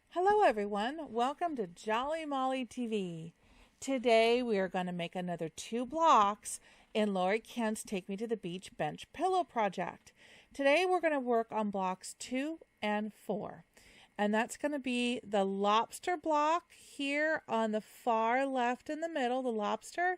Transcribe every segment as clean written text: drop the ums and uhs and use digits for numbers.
Hello everyone, welcome to Jolly Molly TV. Today we are going to make another 2 blocks in Laurie Kent's Take Me to the Beach Bench Pillow project. Today we're going to work on blocks 2 and 4. And that's going to be the lobster block here on the far left in the middle, the lobster.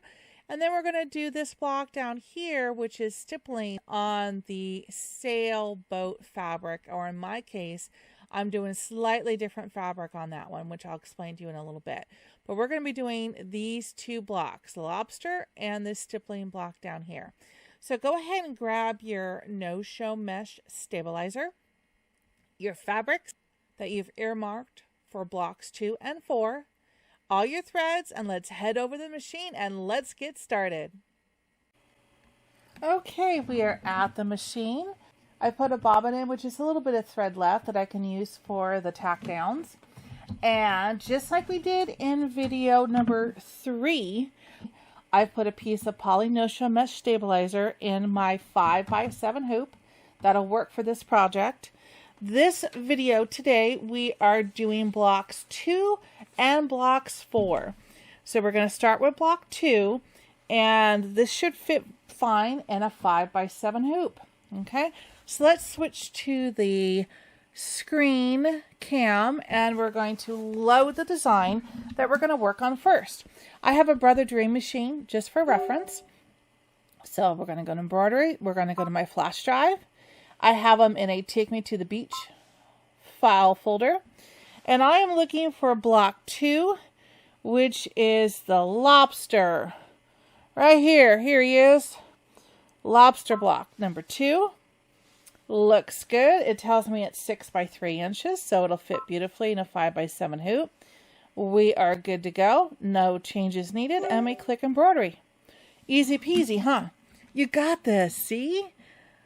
And then we're going to do this block down here, which is stippling on the sailboat fabric, or in my case, I'm doing slightly different fabric on that one, which I'll explain to you in a little bit. But we're going to be doing these 2 blocks, the lobster and this stippling block down here. So go ahead and grab your no-show mesh stabilizer, your fabrics that you've earmarked for blocks 2 and 4, all your threads, and let's head over to the machine and let's get started. Okay, we are at the machine. I put a bobbin in, which is a little bit of thread left that I can use for the tack downs. And just like we did in video number 3, I've put a piece of poly no-show mesh stabilizer in my 5x7 hoop. That'll work for this project. This video today, we are doing blocks 2 and blocks 4. So we're going to start with block 2, and this should fit fine in a 5x7 hoop. Okay, so let's switch to the screen cam, and we're going to load the design that we're going to work on first. I have a Brother Dream machine just for reference. So we're going to go to Embroidery. We're going to go to my flash drive. I have them in a Take Me to the Beach file folder. And I am looking for block 2, which is the lobster. Right here. Here he is. Lobster block number 2. Looks good. It tells me it's 6 by 3 inches, so it'll fit beautifully in a 5x7 hoop. We are good to go. No changes needed. And we click Embroidery. Easy peasy, huh? You got this, see?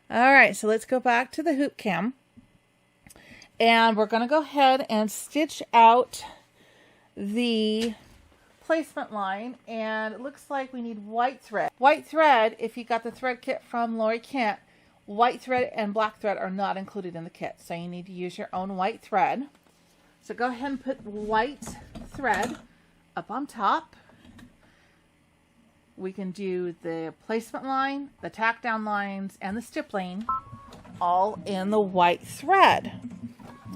All right, so let's go back to the hoop cam. And we're going to go ahead and stitch out the placement line. And it looks like we need white thread. White thread, if you got the thread kit from Laurie Kent, white thread and black thread are not included in the kit. So you need to use your own white thread. So go ahead and put white thread up on top. We can do the placement line, the tack down lines, and the stippling all in the white thread.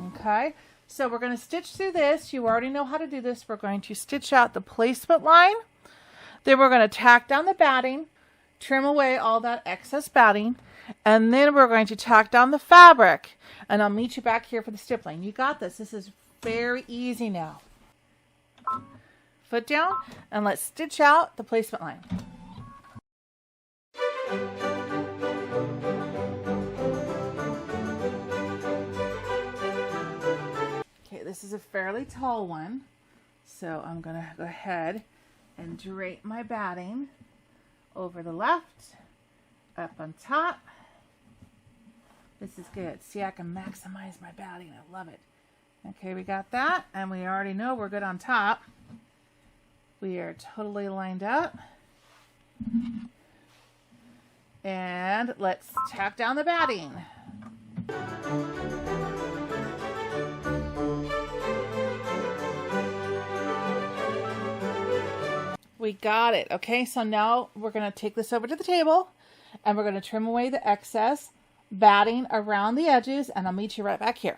Okay, so we're going to stitch through this. You already know how to do this. We're going to stitch out the placement line. Then we're going to tack down the batting, trim away all that excess batting, and then we're going to tack down the fabric. And I'll meet you back here for the stippling. You got this. This is very easy now. Foot down, and let's stitch out the placement line. Okay, this is a fairly tall one, so I'm going to go ahead and drape my batting over the left, up on top. This is good. See, I can maximize my batting. I love it. Okay, we got that, and we already know we're good on top. We are totally lined up. And let's tack down the batting. We got it. Okay, so now we're going to take this over to the table, and we're going to trim away the excess batting around the edges, and I'll meet you right back here.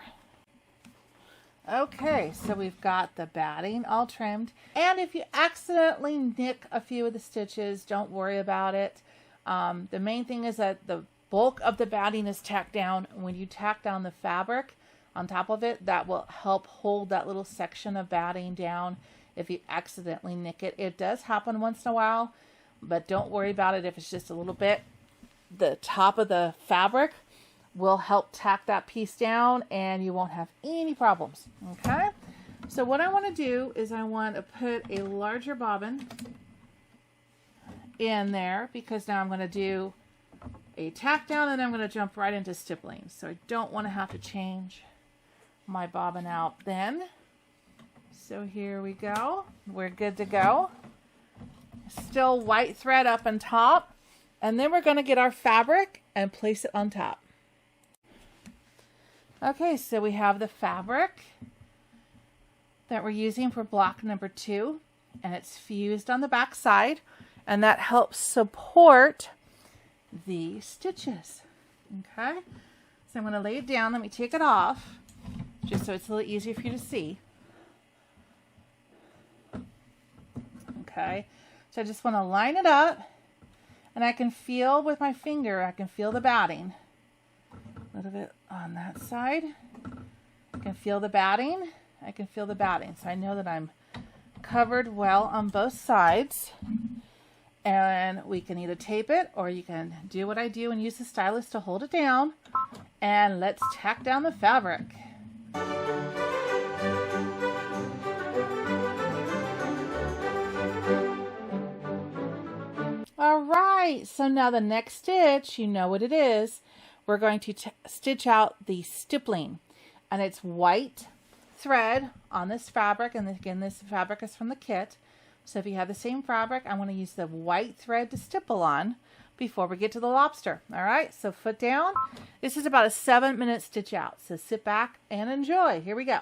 Okay, so we've got the batting all trimmed. And if you accidentally nick a few of the stitches, don't worry about it. The main thing is that the bulk of the batting is tacked down. When you tack down the fabric on top of it, that will help hold that little section of batting down if you accidentally nick it. It does happen once in a while, but don't worry about it if it's just a little bit. The top of the fabric will help tack that piece down and you won't have any problems. Okay, so what I want to do is I want to put a larger bobbin in there because now I'm going to do a tack down and I'm going to jump right into stippling. So I don't want to have to change my bobbin out then. So here we go. We're good to go. Still white thread up on top. And then we're going to get our fabric and place it on top. Okay, so we have the fabric that we're using for block number 2, and it's fused on the back side, and that helps support the stitches. Okay, so I'm going to lay it down. Let me take it off just so it's a little easier for you to see. Okay, so I just want to line it up, and I can feel with my finger, I can feel the batting. A little bit on that side. I can feel the batting. I can feel the batting. So I know that I'm covered well on both sides. And we can either tape it, or you can do what I do and use the stylus to hold it down. And let's tack down the fabric. All right, so now the next stitch, you know what it is. We're going to stitch out the stippling, and it's white thread on this fabric, and again, this fabric is from the kit. So if you have the same fabric, I want to use the white thread to stipple on before we get to the lobster. All right, so foot down. This is about a 7-minute stitch out, so sit back and enjoy. Here we go.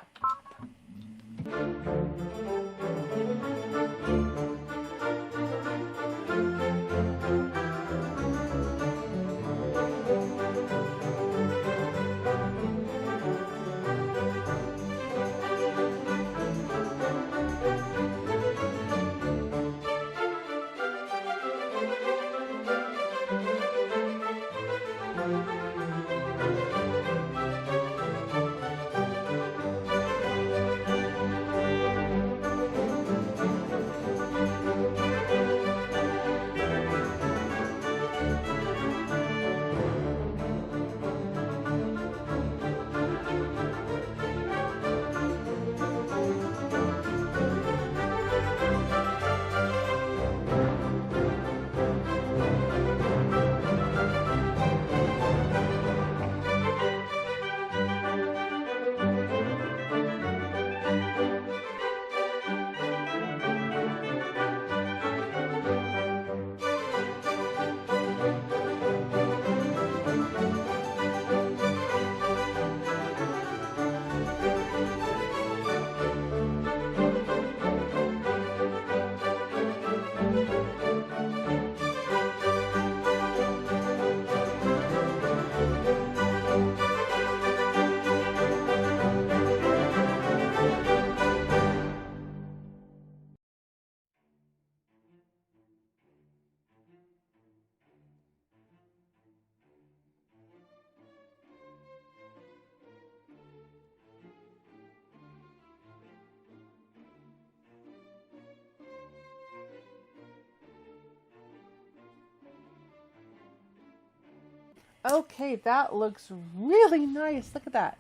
Okay, that looks really nice. Look at that.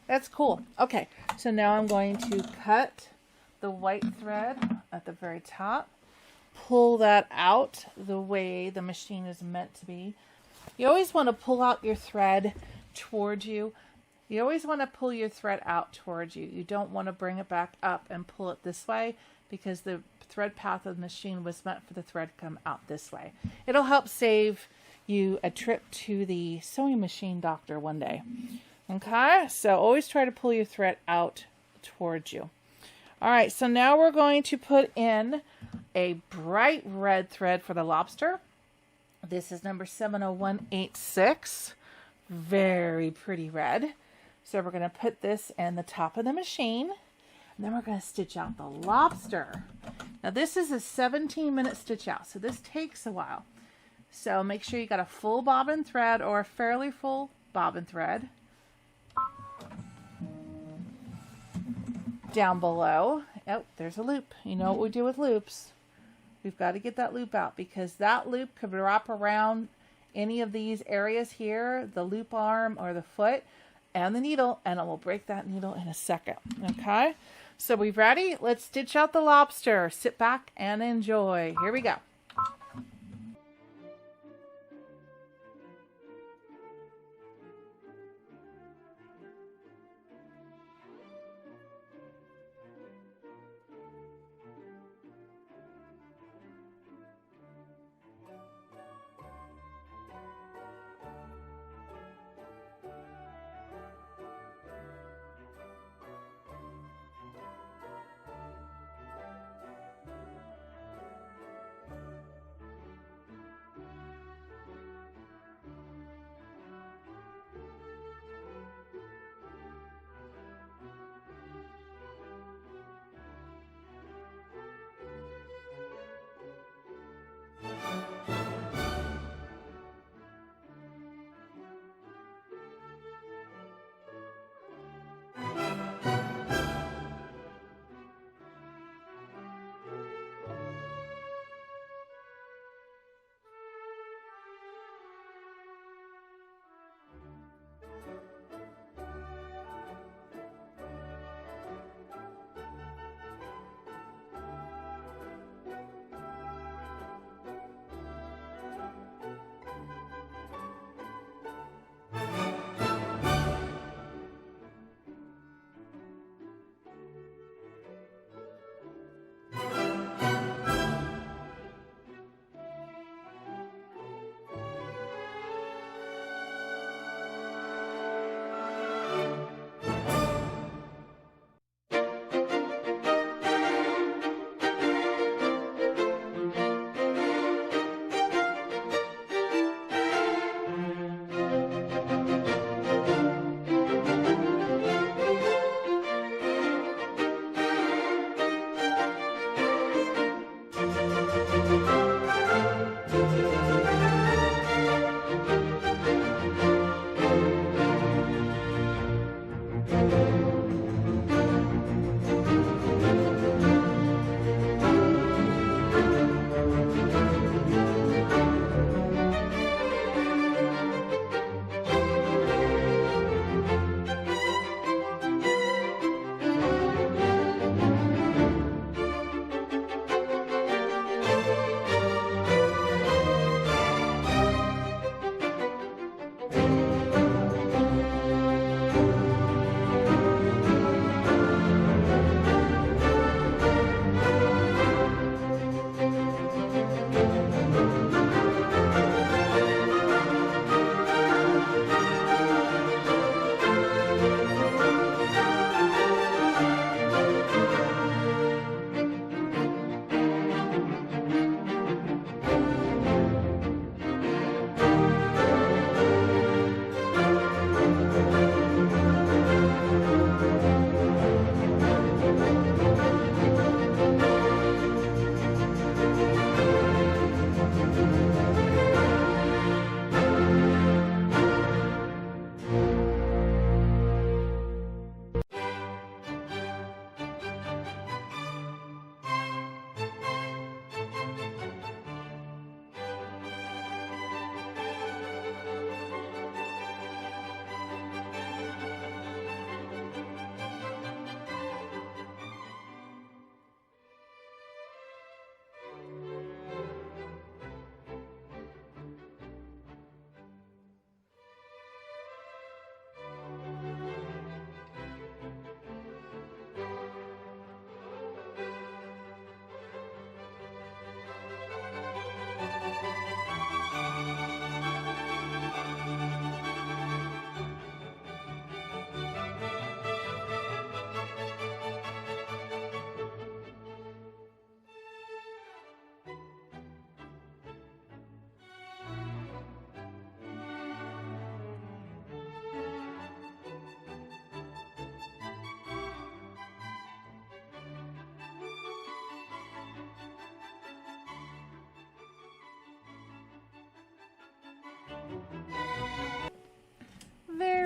That's cool. Okay, so now I'm going to cut the white thread at the very top. Pull that out the way the machine is meant to be. You always want to pull out your thread towards you. You always want to pull your thread out towards you. You don't want to bring it back up and pull it this way, because the thread path of the machine was meant for the thread to come out this way. It'll help save you a trip to the sewing machine doctor one day. Okay, so always try to pull your thread out towards you. All right, so now we're going to put in a bright red thread for the lobster. This is number 70186. Very pretty red. So we're going to put this in the top of the machine. And then we're going to stitch out the lobster. Now this is a 17-minute stitch out, so this takes a while. So make sure you got a full bobbin thread or a fairly full bobbin thread. Down below, oh, there's a loop. You know what we do with loops. We've got to get that loop out, because that loop could wrap around any of these areas here, the loop arm or the foot, and the needle, and it will break that needle in a second. Okay, so we're ready. Let's stitch out the lobster. Sit back and enjoy. Here we go.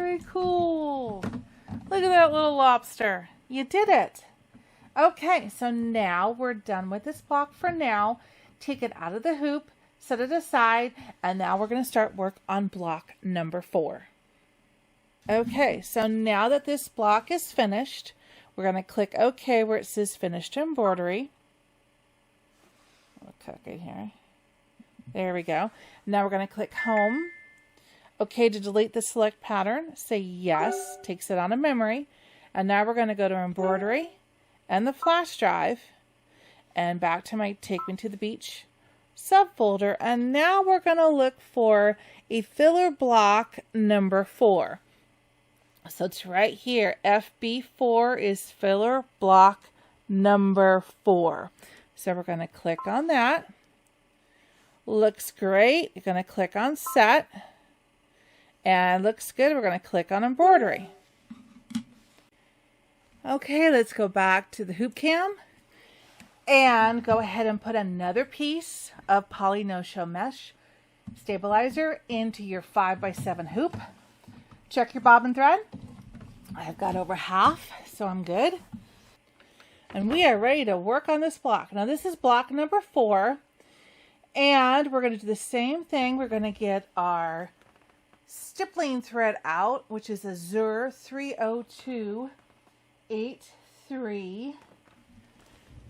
Very cool. Look at that little lobster. You did it. Okay, so now we're done with this block for now. Take it out of the hoop, set it aside, and now we're going to start work on block number 4. Okay, so now that this block is finished, we're going to click OK where it says Finished Embroidery. I'll click right here. There we go. Now we're going to click Home. OK to delete the select pattern. Say yes. Takes it out of memory. And now we're going to go to Embroidery and the flash drive and back to my Take Me to the Beach subfolder. And now we're going to look for a filler block number 4. So it's right here. FB4 is filler block number 4. So we're going to click on that. Looks great. You're going to click on Set. And looks good. We're going to click on Embroidery. Okay, let's go back to the hoop cam and go ahead and put another piece of poly no-show mesh stabilizer into your 5x7 hoop. Check your bobbin thread. I've got over half, so I'm good. And we are ready to work on this block. Now this is block number 4, and we're going to do the same thing. We're going to get our stippling thread out, which is Azure 302 83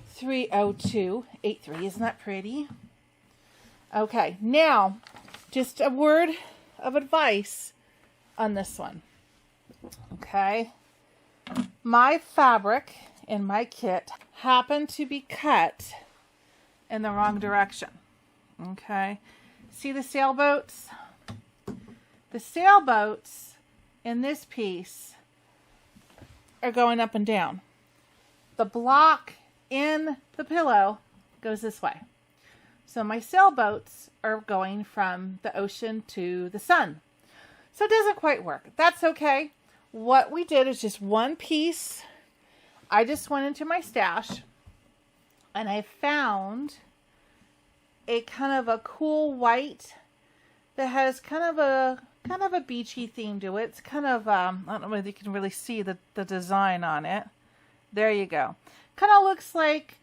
302 83. Isn't that pretty? Okay, now just a word of advice on this one. Okay, my fabric in my kit happened to be cut in the wrong direction. Okay, see the sailboats? The sailboats in this piece are going up and down. The block in the pillow goes this way. So my sailboats are going from the ocean to the sun. So it doesn't quite work. That's okay. What we did is just one piece. I just went into my stash and I found a kind of a cool white that has kind of a beachy theme to it. It's kind of, I don't know whether you can really see the design on it. There you go. Kind of looks like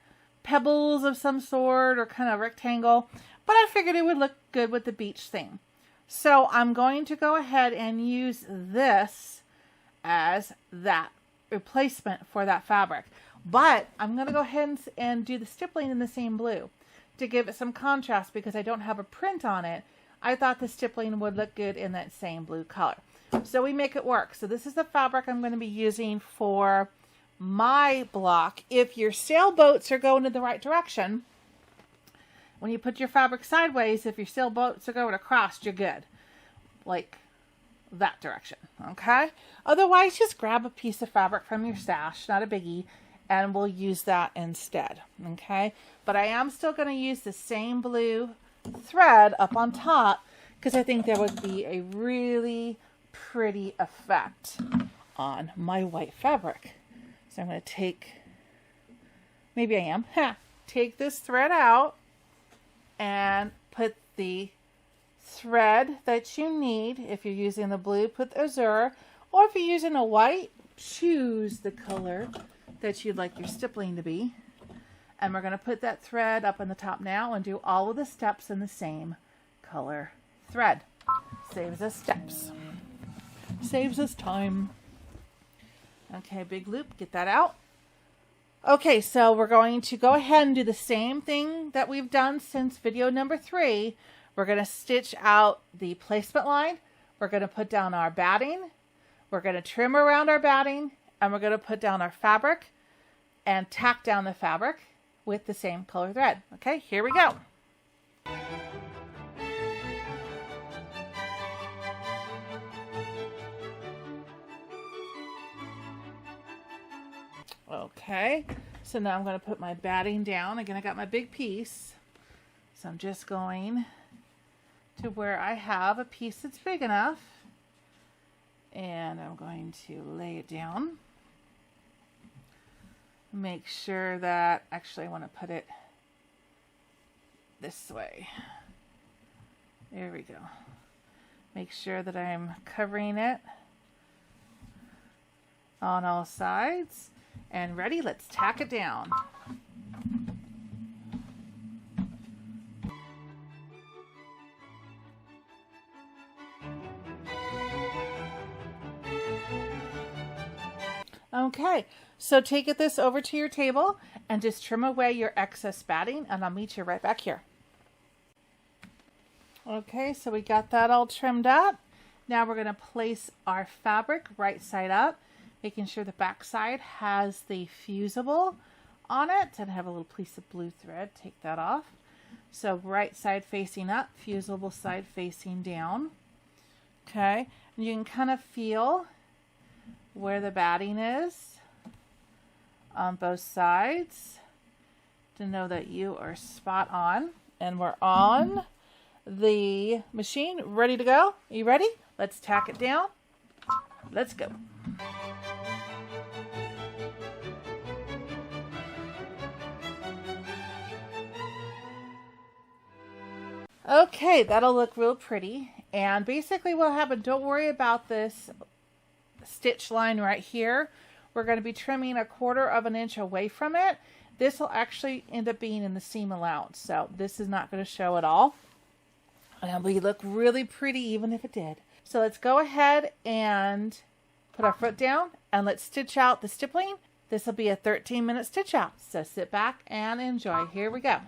pebbles of some sort or kind of rectangle, but I figured it would look good with the beach theme. So I'm going to go ahead and use this as that replacement for that fabric. But I'm going to go ahead and do the stippling in the same blue to give it some contrast because I don't have a print on it. I thought the stippling would look good in that same blue color. So we make it work. So this is the fabric I'm going to be using for my block. If your sailboats are going in the right direction, when you put your fabric sideways, if your sailboats are going across, you're good. Like that direction, okay? Otherwise, just grab a piece of fabric from your stash, not a biggie, and we'll use that instead, okay? But I am still going to use the same blue thread up on top because I think that would be a really pretty effect on my white fabric. So I'm going to take, maybe I am, take this thread out and put the thread that you need. If you're using the blue, put the azure, or if you're using a white, choose the color that you'd like your stippling to be. And we're going to put that thread up on the top now and do all of the steps in the same color thread. Saves us steps. Saves us time. Okay, big loop, get that out. Okay, so we're going to go ahead and do the same thing that we've done since video number 3. We're going to stitch out the placement line. We're going to put down our batting. We're going to trim around our batting. And we're going to put down our fabric and tack down the fabric with the same color thread. Okay, here we go. Okay, so now I'm going to put my batting down. Again, I got my big piece. So I'm just going to where I have a piece that's big enough. And I'm going to lay it down. Make sure that, actually I want to put it this way. There we go. Make sure that I'm covering it on all sides. And ready, let's tack it down. Okay, so take this over to your table and just trim away your excess batting, and I'll meet you right back here. Okay, so we got that all trimmed up. Now we're going to place our fabric right side up, making sure the back side has the fusible on it. And I have a little piece of blue thread, take that off. So right side facing up, fusible side facing down. Okay, and you can kind of feel where the batting is on both sides to know that you are spot on. And we're on the machine, ready to go. Are you ready? Let's tack it down. Let's go. Okay, that'll look real pretty. And basically what happened, don't worry about this stitch line right here. We're going to be trimming 1/4 inch away from it. This will actually end up being in the seam allowance, so this is not going to show at all. And we look really pretty even if it did. So let's go ahead and put our foot down and let's stitch out the stippling. This will be a 13-minute stitch out. So sit back and enjoy. Here we go.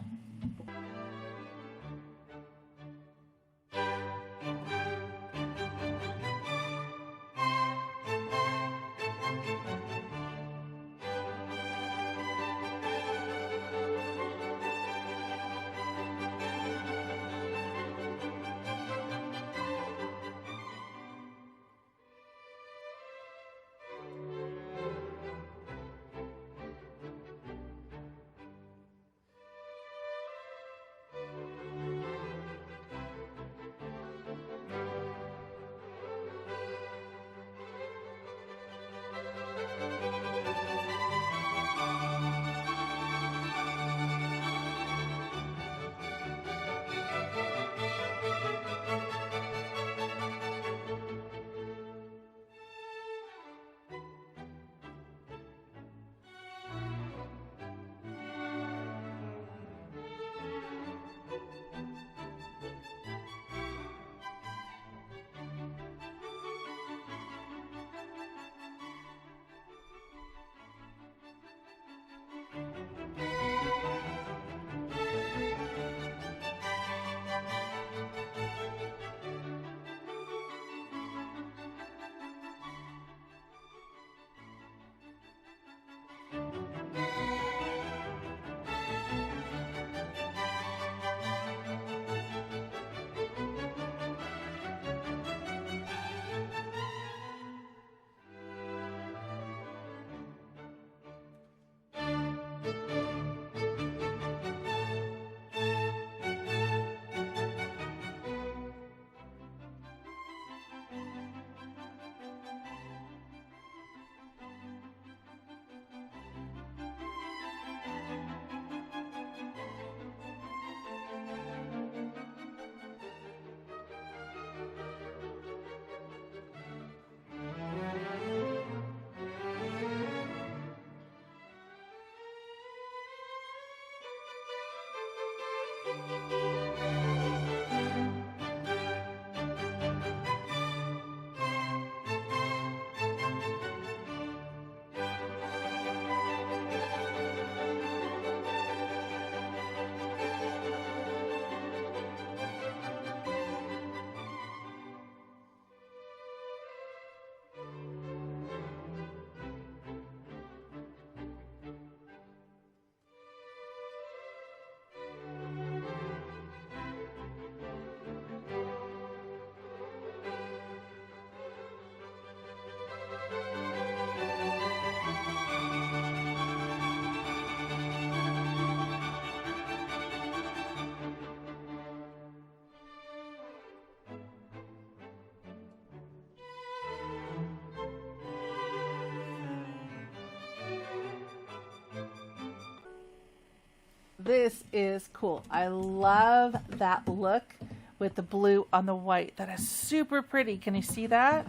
This is cool. I love that look with the blue on the white. That is super pretty. Can you see that?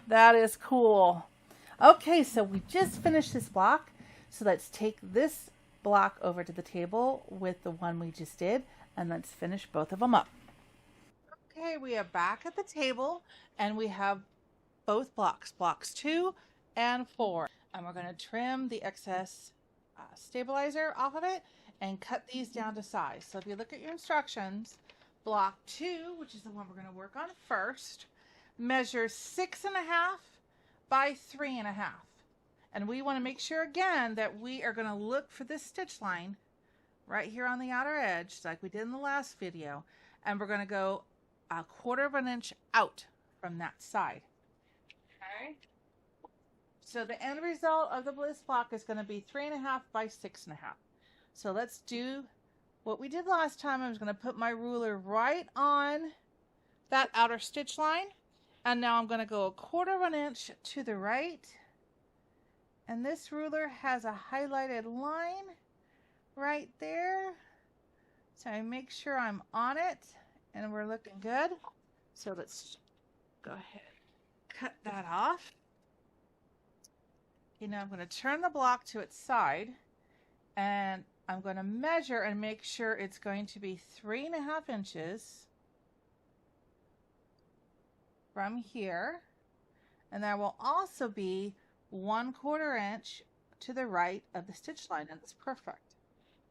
That is cool. Okay, so we just finished this block. So let's take this block over to the table with the one we just did, and let's finish both of them up. Okay, we are back at the table, and we have both blocks, blocks 2 and 4. And we're going to trim the excess stabilizer off of it and cut these down to size. So if you look at your instructions, block 2, which is the one we're going to work on first, measures 6.5 by 3.5. And we want to make sure again that we are going to look for this stitch line right here on the outer edge, like we did in the last video. And we're going to go 1/4 inch out from that side. Okay. So the end result of the bliss block is going to be 3.5 by 6.5. So let's do what we did last time. I was going to put my ruler right on that outer stitch line. And now I'm going to go 1/4 inch to the right. And this ruler has a highlighted line right there. So I make sure I'm on it and we're looking good. So let's go ahead, cut that off. Okay, now I'm going to turn the block to its side and I'm going to measure and make sure it's going to be 3.5 inches from here. And that will also be 1/4 inch to the right of the stitch line, and it's perfect.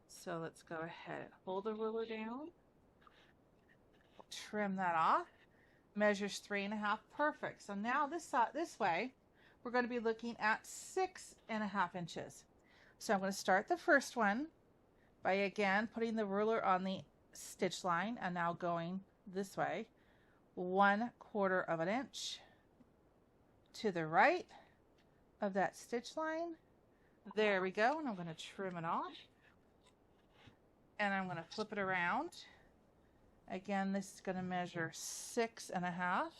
So let's go ahead, hold the ruler down, trim that off, measures 3.5, perfect. So now this way, we're going to be looking at 6.5 inches. So I'm going to start the first one by again putting the ruler on the stitch line and now going this way, 1/4 inch to the right of that stitch line. There we go, and I'm going to trim it off. And I'm going to flip it around. Again, this is going to measure 6.5.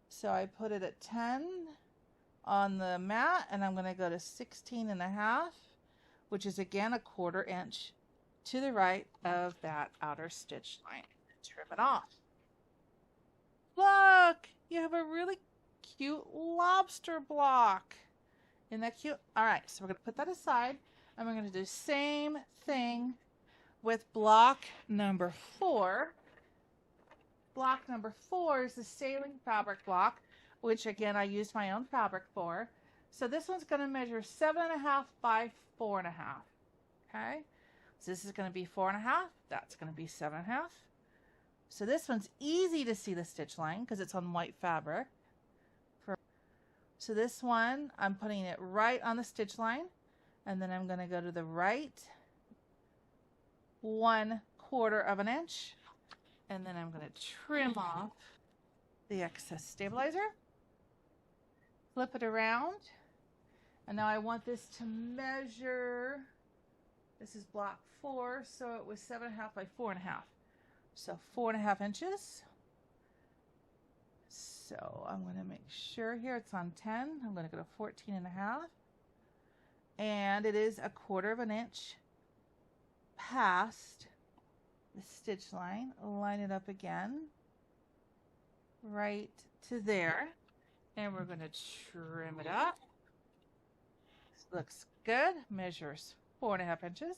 So I put it at 10 on the mat, and I'm going to go to 16.5, which is again 1/4 inch to the right of that outer stitch line. Trim it off. Look, you have a really cute lobster block. Isn't that cute? All right, so we're going to put that aside, and we're going to do the same thing with block number 4. Block number 4 is the sailing fabric block, which again I used my own fabric for. So this one's going to measure 7.5 by 4.5. Okay, so this is going to be 4.5. That's going to be 7.5. So this one's easy to see the stitch line because it's on white fabric. So this one, I'm putting it right on the stitch line, and then I'm going to go to the right 1/4 inch, and then I'm going to trim off the excess stabilizer, flip it around, and now I want this to measure, this is block 4, so it was 7.5 by 4.5, so 4.5 inches. So I'm going to make sure here it's on 10. I'm going to go to 14.5. And it is 1/4 inch past the stitch line. Line it up again. Right to there. And we're going to trim it up. This looks good. Measures 4.5 inches.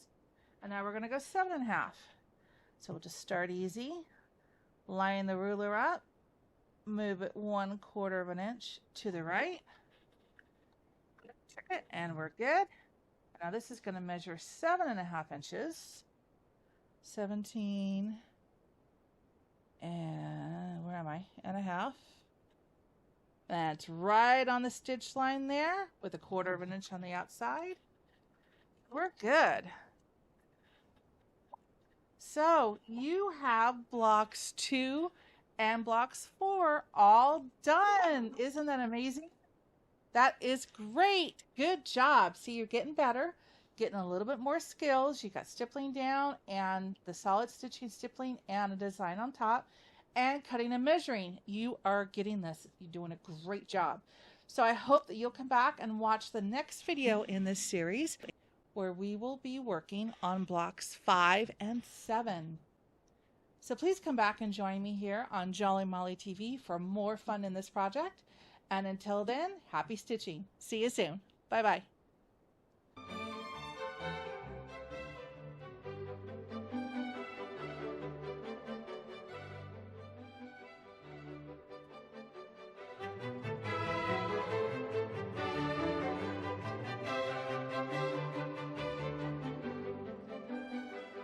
And now we're going to go 7.5. So we'll just start easy. Line the ruler up. Move it 1/4 inch to the right. Check it, and we're good. Now this is going to measure 7.5 inches. 17 and where am I? And a half. That's right on the stitch line there with 1/4 inch on the outside. We're good. So you have blocks 2 and blocks 4 all done. Isn't that amazing? That is great. Good job. See, you're getting better, getting a little bit more skills. You got stippling down and the solid stitching, stippling, and a design on top, and cutting and measuring. You are getting this. You're doing a great job. So I hope that you'll come back and watch the next video in this series where we will be working on blocks 5 and 7. So please come back and join me here on Jolly Molly TV for more fun in this project. And until then, happy stitching. See you soon. Bye-bye.